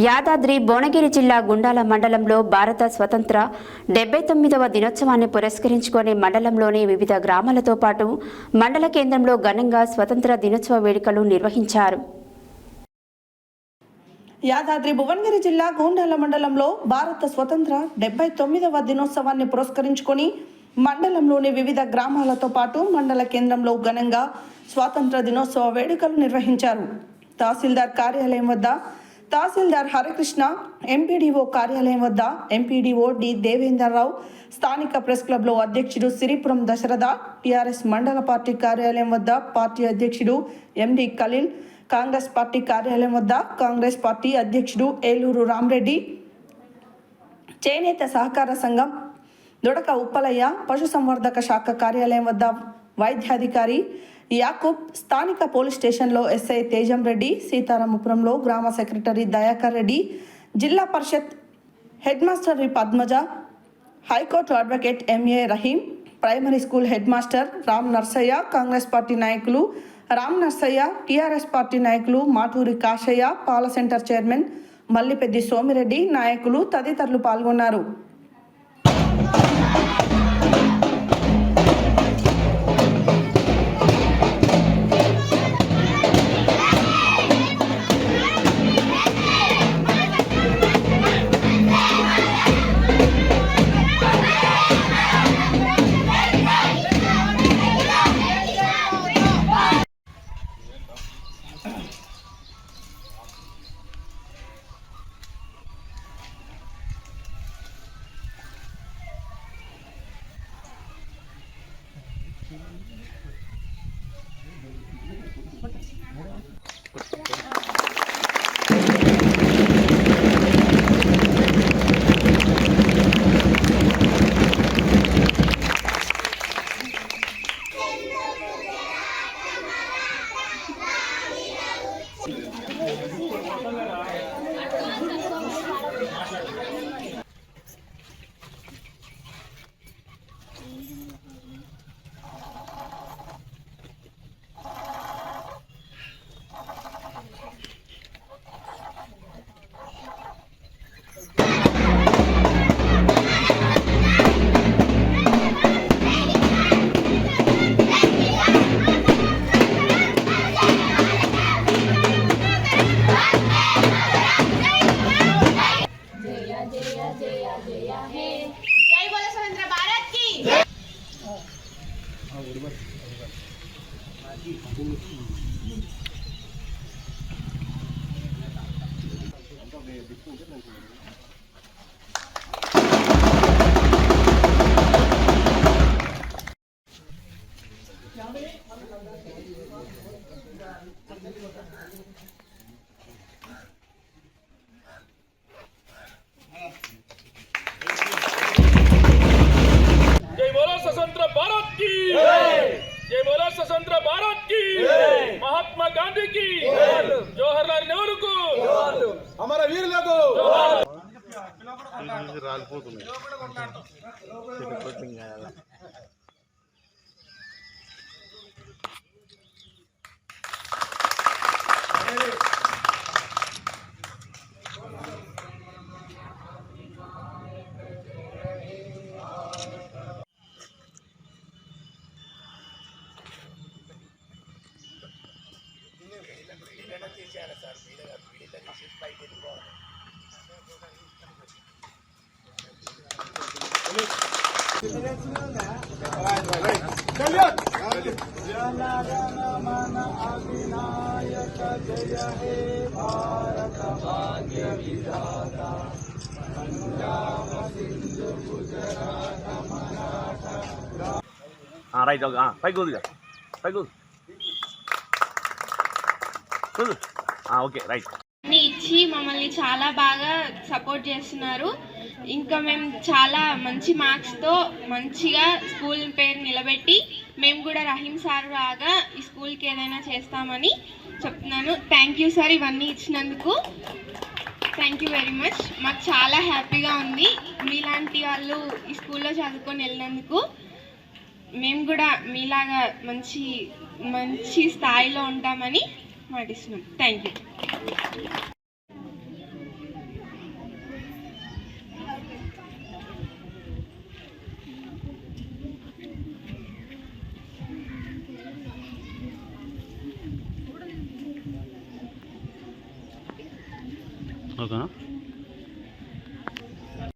యాదాద్రి భువనగిరి జిల్లా గుండాల మండలంలో భారత స్వతంత్ర 79వ దినోత్సవాన్ని పురస్కరించుకొని మండలంలోని వివిధ గ్రామాలతో పాటు మండల కేంద్రంలో ఘనంగా స్వతంత్ర దినోత్సవ వేడుకలు నిర్వహించారు. యాదాద్రి భువనగిరి జిల్లా గుండాల మండలంలో భారత స్వతంత్ర 79వ దినోత్సవాన్ని పురస్కరించుకొని మండలంలోని వివిధ గ్రామాలతో పాటు మండల కేంద్రంలో ఘనంగా స్వాతంత్ర దినోత్సవ వేడుకలు నిర్వహించారు. తహసీల్దార్ కార్యాలయం వద్ద తహసీల్దార్ హరికృష్ణ, ఎంపీడీఓ కార్యాలయం వద్ద ఎంపీడీఓ డి దేవేందర్రావు, స్థానిక ప్రెస్ క్లబ్లో అధ్యక్షుడు సిరిపురం దశరథ, టీఆర్ఎస్ మండల పార్టీ కార్యాలయం వద్ద పార్టీ అధ్యక్షుడు ఎండి ఖలీల్, కాంగ్రెస్ పార్టీ కార్యాలయం వద్ద కాంగ్రెస్ పార్టీ అధ్యక్షుడు ఏలూరు రామరెడ్డి, చేనేత సహకార సంఘం దొడక ఉప్పలయ్య, పశుసంవర్ధక శాఖ కార్యాలయం వద్ద వైద్యాధికారి యాకూబ్, స్థానిక పోలీస్ స్టేషన్లో ఎస్ఐ తేజం రెడ్డి, సీతారామపురంలో గ్రామ secretary Dayakar Reddy, Zilla Parishad head master Padmaja, high court advocate MA Rahim, primary school head master Ram Narsaiah, Congress party నాయకులు రామ్ నర్సయ్య, టీఆర్ఎస్ పార్టీ నాయకులు మాటూరి కాశయ్య, పాల సెంటర్ చైర్మన్ మల్లిపెద్ది సోమిరెడ్డి నాయకులు తదితరులు పాల్గొన్నారు. स्वतंत्र भारत की, महात्मा गांधी की, जवाहरलाल नेहरू को, हमारा वीर लोगों రైట్ పైకి ఓకే రైట్ ఇచ్చి మమ్మల్ని చాలా బాగా సపోర్ట్ చేస్తున్నారు. ఇంకా మేము చాలా మంచి మార్క్స్తో మంచిగా స్కూల్ పేరు నిలబెట్టి మేము కూడా రహీం సార్ లాగా ఈ స్కూల్కి ఏదైనా చేస్తామని చెప్తున్నాను. థ్యాంక్ యూ సార్, ఇవన్నీ ఇచ్చినందుకు థ్యాంక్ యూ వెరీ మచ్. మాకు చాలా హ్యాపీగా ఉంది మీలాంటి వాళ్ళు ఈ స్కూల్లో చదువుకొని వెళ్ళినందుకు. మేము కూడా మీలాగా మంచి మంచి స్థాయిలో ఉంటామని మాటిస్తున్నాం. Thank you. ఓకేనా.